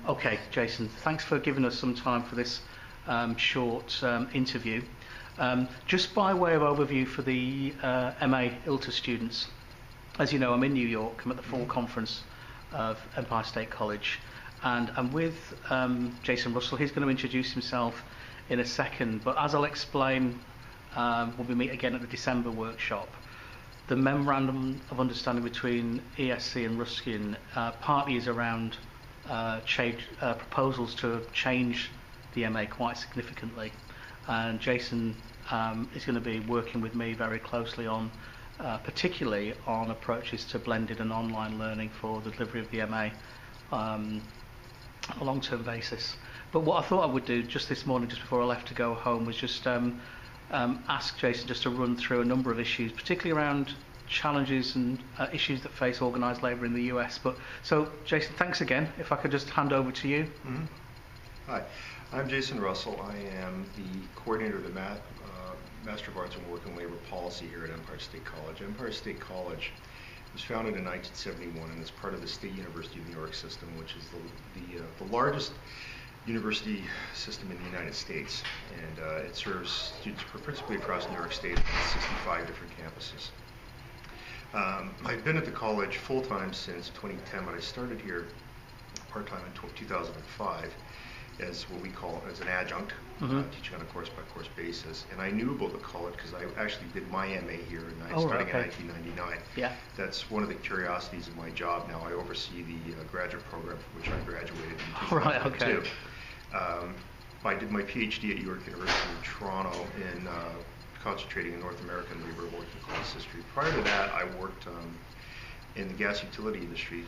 Okay, Jason, thanks for giving us some time for this short interview. Just by way of overview for the MA ILTUS students, as you know, I'm in New York. I'm at the fall conference of Empire State College, and I'm with Jason Russell. He's going to introduce himself in a second, but as I'll explain when we meet again at the December workshop, the memorandum of understanding between ESC and Ruskin partly is around proposals to change the MA quite significantly, and Jason is going to be working with me very closely on particularly on approaches to blended and online learning for the delivery of the MA on a long-term basis. But what I thought I would do just this morning, just before I left to go home, was just ask Jason just to run through a number of issues, particularly around challenges and issues that face organised labour in the US. But so, Jason, thanks again. If I could just hand over to you. Mm-hmm. Hi, I'm Jason Russell. I am the coordinator of the Master of Arts in Work and Labour Policy here at Empire State College. Empire State College was founded in 1971 and is part of the State University of New York system, which is the largest university system in the United States, and it serves students principally across New York State at 65 different campuses. I've been at the college full-time since 2010, but I started here part-time in 2005 as what we call as an adjunct, teaching on a course-by-course basis. And I knew about the college because I actually did my MA here starting in 1999. Yeah. That's one of the curiosities of my job now. I oversee the graduate program from which I graduated in 2002. Right, okay. I did my PhD at York University in Toronto in concentrating in North American labor and working class history. Prior to that, I worked in the gas utility industry,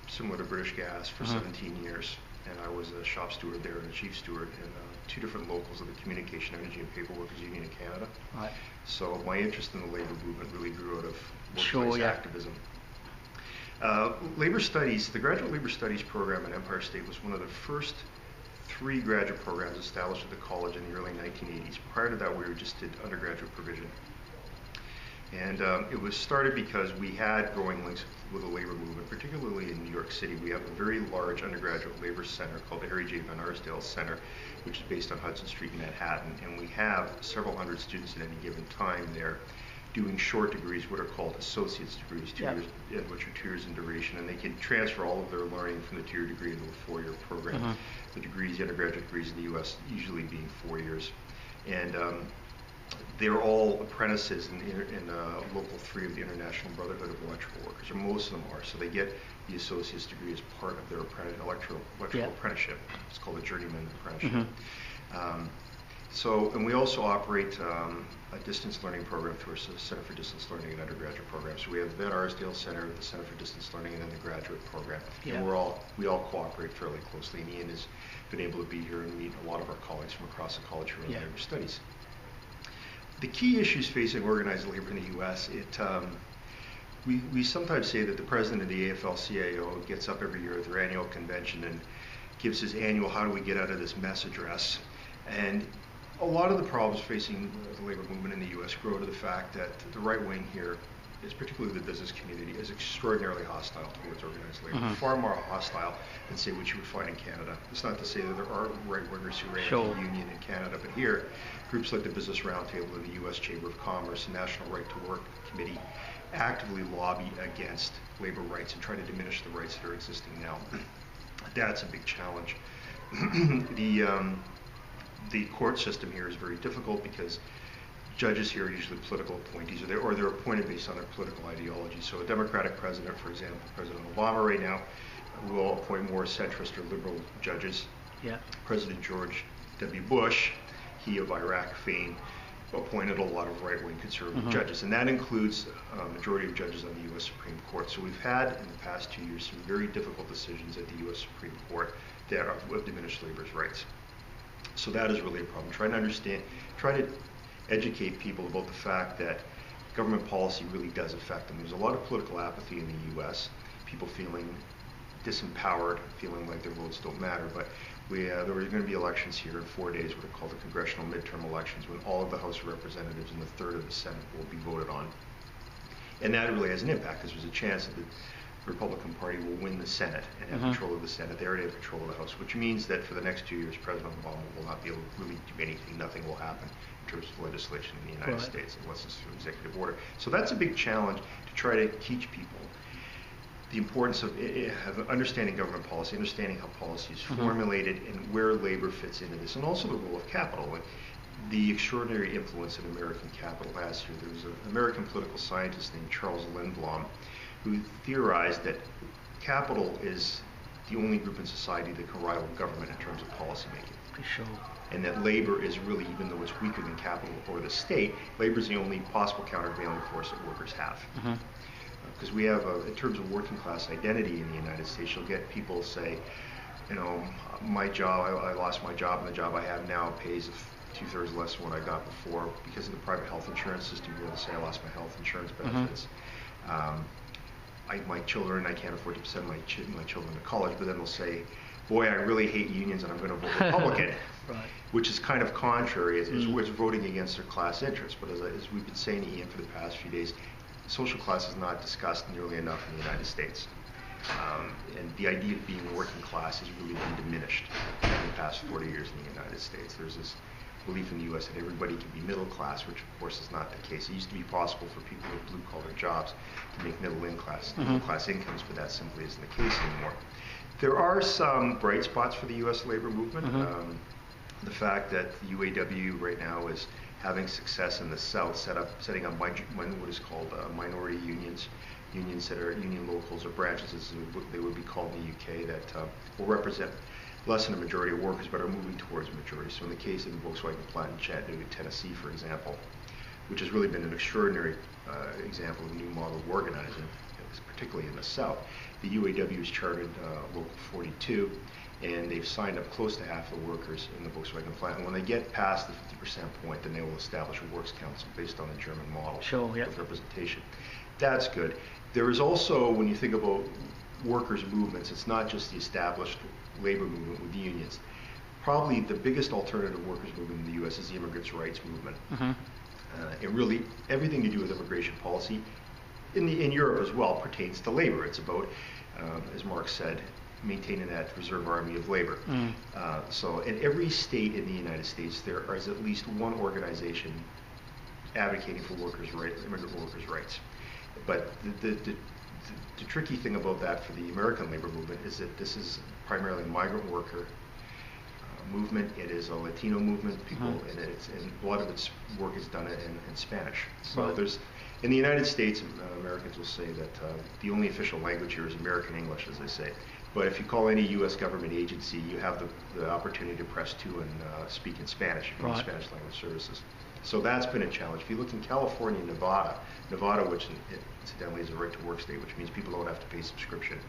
similar to British Gas, for 17 years. And I was a shop steward there and a chief steward in two different locals of the Communication, Energy and Paperworkers Union in Canada. Right. So my interest in the labor movement really grew out of workplace activism. Labor studies, the graduate labor studies program at Empire State was one of the first 3 graduate programs established at the college in the early 1980s. Prior to that, we just did undergraduate provision. And it was started because we had growing links with the labor movement, particularly in New York City. We have a very large undergraduate labor center called the Harry J. Van Arsdale Center, which is based on Hudson Street in Manhattan. And we have several hundred students at any given time there doing short degrees, what are called associate's degrees, which are 2 years in duration. And they can transfer all of their learning from the 2-year degree into a 4-year program. The degrees, the undergraduate degrees in the U.S. usually being 4 years. And they're all apprentices in Local 3 of the International Brotherhood of Electrical Workers, or most of them are. So they get the associate's degree as part of their electrical apprenticeship. It's called a journeyman apprenticeship. And we also operate a distance learning program through our Center for Distance Learning and undergraduate program. So we have the Van Arsdale Center, the Center for Distance Learning, and then the graduate program. And we all cooperate fairly closely. And Ian has been able to be here and meet a lot of our colleagues from across the college who are in labor studies. The key issues facing organized labor in the U.S., we sometimes say that the president of the AFL-CIO gets up every year at their annual convention and gives his annual "How do we get out of this mess" address. And a lot of the problems facing the labor movement in the U.S. grow to the fact that the right wing here, is particularly the business community, is extraordinarily hostile towards organized labor, far more hostile than, say, what you would find in Canada. It's not to say that there aren't right-wingers who are anti-union in Canada, but here, groups like the Business Roundtable and the U.S. Chamber of Commerce and National Right to Work Committee actively lobby against labor rights and try to diminish the rights that are existing now. That's a big challenge. The court system here is very difficult because judges here are usually political appointees, or they're appointed based on their political ideology. So a Democratic president, for example, President Obama right now, will appoint more centrist or liberal judges. President George W. Bush, he of Iraq fame, appointed a lot of right-wing conservative judges, and that includes a majority of judges on the U.S. Supreme Court. So we've had, in the past 2 years, some very difficult decisions at the U.S. Supreme Court that have diminished labor's rights. So that is really a problem. Trying to educate people about the fact that government policy really does affect them. There's a lot of political apathy in the U.S., people feeling disempowered, feeling like their votes don't matter, but there are going to be elections here in 4 days, what are called the congressional midterm elections, when all of the House of Representatives and the third of the Senate will be voted on. And that really has an impact, because there's a chance that the Republican Party will win the Senate and have control of the Senate. They already have control of the House, which means that for the next 2 years, President Obama will not be able to really do anything. Nothing will happen in terms of legislation in the United States unless it's through executive order. So that's a big challenge to try to teach people the importance of understanding government policy, understanding how policy is formulated and where labor fits into this, and also the role of capital. Like the extraordinary influence that American capital has here. There was an American political scientist named Charles Lindblom who theorized that capital is the only group in society that can rival government in terms of policy making. For sure. And that labor is really, even though it's weaker than capital or the state, labor is the only possible countervailing force that workers have. Because we have, in terms of working class identity in the United States, you'll get people say, you know, my job, I lost my job, and the job I have now pays 2/3 less than what I got before because of the private health insurance system. You'll say I lost my health insurance benefits. My children, I can't afford to send my children to college, but then they'll say, boy, I really hate unions and I'm going to vote Republican, which is kind of contrary. It's voting against their class interests. But as we've been saying to Ian for the past few days, social class is not discussed nearly enough in the United States. And the idea of being working class has really been diminished in the past 40 years in the United States. There's this belief in the U.S. that everybody can be middle class, which of course is not the case. It used to be possible for people with blue-collar jobs to make middle class incomes, but that simply isn't the case anymore. There are some bright spots for the U.S. labor movement. The fact that the UAW right now is having success in the South, setting up what is called minority unions that are union locals or branches, as they would be called in the UK, that will represent less than a majority of workers, but are moving towards a majority. So in the case of the Volkswagen plant in Chattanooga, Tennessee, for example, which has really been an extraordinary example of a new model of organizing, particularly in the South, the UAW has chartered Local 42, and they've signed up close to half the workers in the Volkswagen plant. And when they get past the 50% point, then they will establish a works council based on the German model of representation. That's good. There is also, when you think about workers' movements, it's not just the established labor movement with the unions. Probably the biggest alternative workers movement in the U.S. is the immigrants' rights movement. It really, everything to do with immigration policy, in Europe as well, pertains to labor. It's about, as Marx said, maintaining that reserve army of labor. So in every state in the United States, there is at least one organization advocating for immigrant workers' rights. But the tricky thing about that for the American labor movement is that this is primarily a migrant worker movement. It is a Latino movement. And a lot of its work is done in Spanish. So there's, in the United States, Americans will say that the only official language here is American English, as they say. But if you call any U.S. government agency, you have the opportunity to press 2 and speak in Spanish, if you need Spanish language services. So that's been a challenge. If you look in California and Nevada, which incidentally is a right-to-work state, which means people don't have to pay subscription,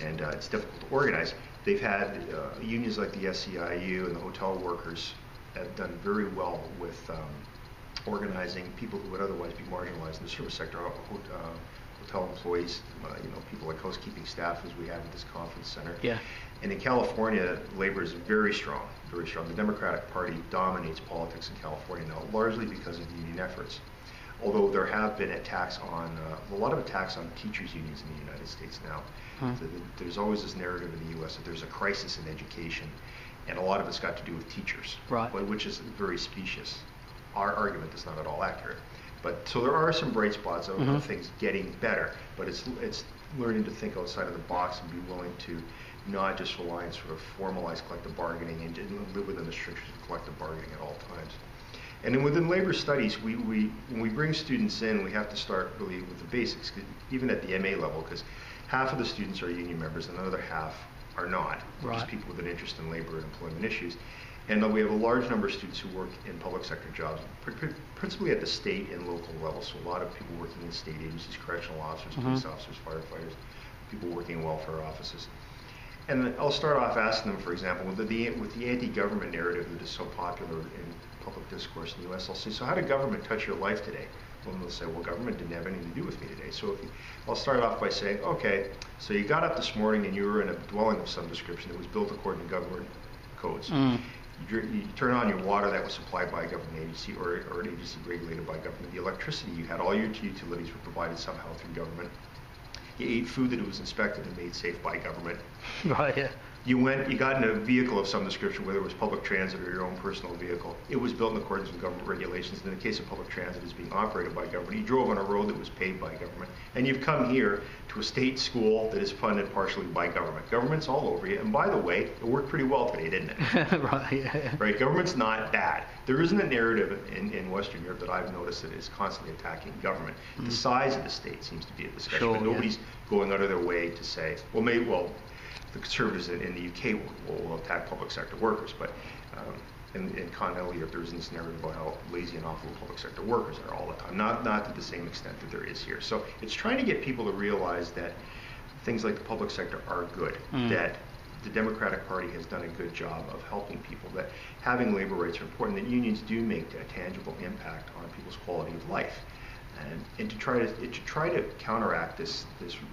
and it's difficult to organize, they've had unions like the SEIU and the hotel workers have done very well with organizing people who would otherwise be marginalized in the service sector, hotel employees, people like housekeeping staff, as we have at this conference center. And in California, labor is very strong, very strong. The Democratic Party dominates politics in California now, largely because of union efforts. Although there have been attacks on, a lot of attacks on teachers' unions in the United States now. There's always this narrative in the U.S. that there's a crisis in education, and a lot of it's got to do with teachers, which is very specious. Our argument is not at all accurate. But so there are some bright spots of things getting better, but it's learning to think outside of the box and be willing to not just rely on sort of formalized collective bargaining and live within the strictures of collective bargaining at all times. And then within labor studies, when we bring students in, we have to start really with the basics, even at the MA level, because half of the students are union members and another half are not, just people with an interest in labor and employment issues. And we have a large number of students who work in public sector jobs, principally at the state and local level. So a lot of people working in state agencies, correctional officers, police officers, firefighters, people working in welfare offices. And I'll start off asking them, for example, with the anti-government narrative that is so popular in public discourse in the U.S., I'll say, so how did government touch your life today? Well, they'll say, well, government didn't have anything to do with me today. So I'll start off by saying, okay, so you got up this morning and you were in a dwelling of some description that was built according to government codes. You turn on your water that was supplied by a government agency or an agency regulated by government. The electricity you had, all your utilities were provided somehow through government. You ate food that was inspected and made safe by government. Right, yeah. You got in a vehicle of some description, whether it was public transit or your own personal vehicle. It was built in accordance with government regulations. In the case of public transit, it's being operated by government. You drove on a road that was paid by government. And you've come here to a state school that is funded partially by government. Government's all over you. And by the way, it worked pretty well today, didn't it? Right, yeah. Right, government's not bad. There isn't a narrative in Western Europe that I've noticed that is constantly attacking government. The size of the state seems to be a discussion, Sure, but nobody's going out of their way to say, well, the Conservatives in the UK will attack public sector workers, but in continental Europe, there isn't this narrative about how lazy and awful public sector workers are all the time, not to the same extent that there is here. So it's trying to get people to realize that things like the public sector are good, that the Democratic Party has done a good job of helping people, that having labor rights are important, that unions do make a tangible impact on people's quality of life, and to try to counteract this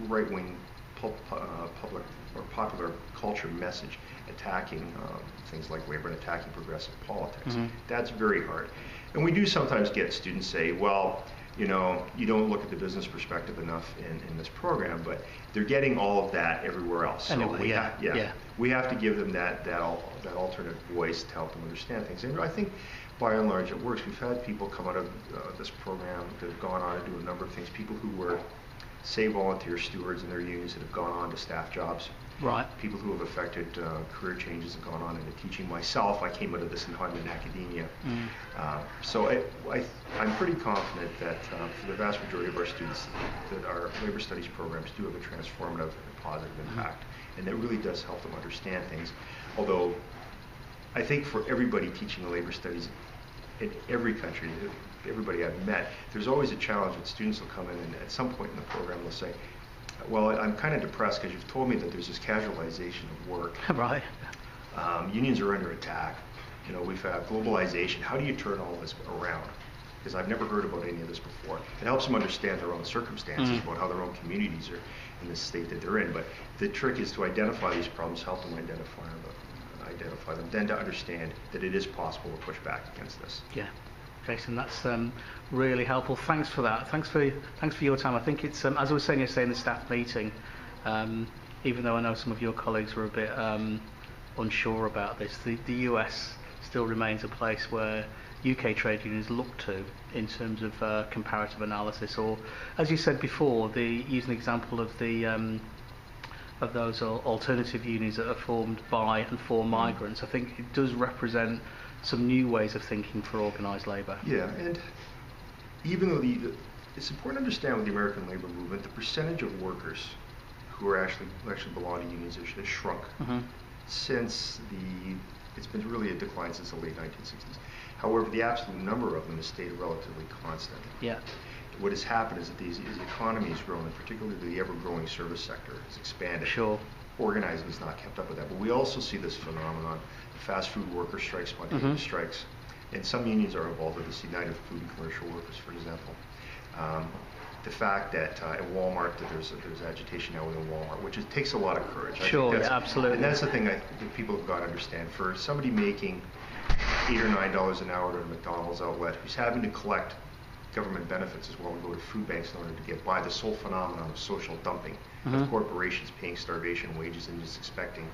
right-wing public or popular culture message attacking things like labor and attacking progressive politics. That's very hard. And we do sometimes get students say, well, you don't look at the business perspective enough in this program, but they're getting all of that everywhere else. So anyway, we have to give them that alternate voice to help them understand things. And I think by and large it works. We've had people come out of this program that have gone on to do a number of things. People who were, say, volunteer stewards in their unions that have gone on to staff jobs. Right. People who have affected career changes and gone on into teaching. Myself, I came out of this in time in academia. So I'm pretty confident that for the vast majority of our students, that our labor studies programs do have a transformative and positive impact. And it really does help them understand things. Although I think for everybody teaching labor studies in every country, everybody I've met, there's always a challenge that students will come in and at some point in the program they'll say, well, I'm kind of depressed because you've told me that there's this casualization of work. Right. Unions are under attack. We've had globalization. How do you turn all this around? Because I've never heard about any of this before. It helps them understand their own circumstances, about how their own communities are in the state that they're in. But the trick is to identify these problems, help them identify them, then to understand that it is possible to push back against this. Yeah. Jason, that's really helpful. Thanks for that. Thanks for your time. I think it's as I was saying yesterday in the staff meeting, even though I know some of your colleagues were a bit unsure about this, the US still remains a place where UK trade unions look to in terms of comparative analysis, or as you said before, use an example of of those alternative unions that are formed by and for migrants. I think it does represent some new ways of thinking for organised labour. Yeah, and even though it's important to understand with the American labour movement, the percentage of workers who are actually belong to unions has shrunk since it's been really a decline since the late 1960s. However, the absolute number of them has stayed relatively constant. Yeah. What has happened is that as the economy has grown, and particularly the ever-growing service sector has expanded. Sure. Organizing has not kept up with that. But we also see this phenomenon, fast food worker strikes, spontaneous strikes. And some unions are involved with this, United Food and Commercial Workers, for example. The fact that at Walmart, that there's agitation now within Walmart, which takes a lot of courage. Sure, yeah, absolutely. And that's the thing that people have got to understand. For somebody making $8 or $9 an hour at a McDonald's outlet who's having to collect government benefits as well and go to food banks in order to get by, the sole phenomenon of social dumping, of corporations paying starvation wages and just expecting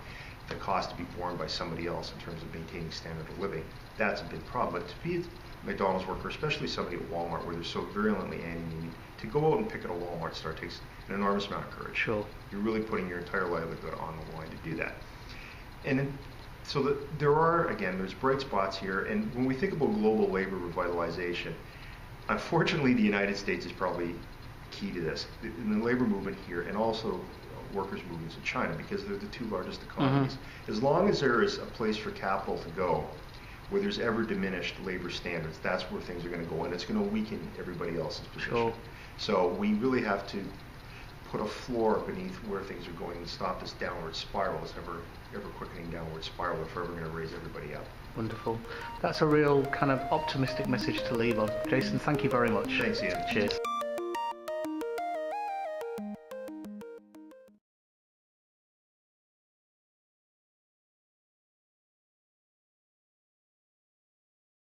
the cost to be borne by somebody else in terms of maintaining standard of living, that's a big problem. But to be a McDonald's worker, especially somebody at Walmart where they're so virulently anti-union, to go out and pick at a Walmart store takes an enormous amount of courage. Sure. You're really putting your entire livelihood on the line to do that. And so there's bright spots here, and when we think about global labor revitalization, unfortunately the United States is probably key to this, in the labor movement here, and also workers' movements in China, because they're the two largest economies. As long as there is a place for capital to go, where there's ever diminished labor standards, that's where things are going to go, and it's going to weaken everybody else's position. Sure. So we really have to put a floor beneath where things are going and stop this downward spiral, this ever quickening downward spiral, if we're ever going to raise everybody up. Wonderful. That's a real kind of optimistic message to leave on. Jason, thank you very much. Thanks, Ian. Cheers.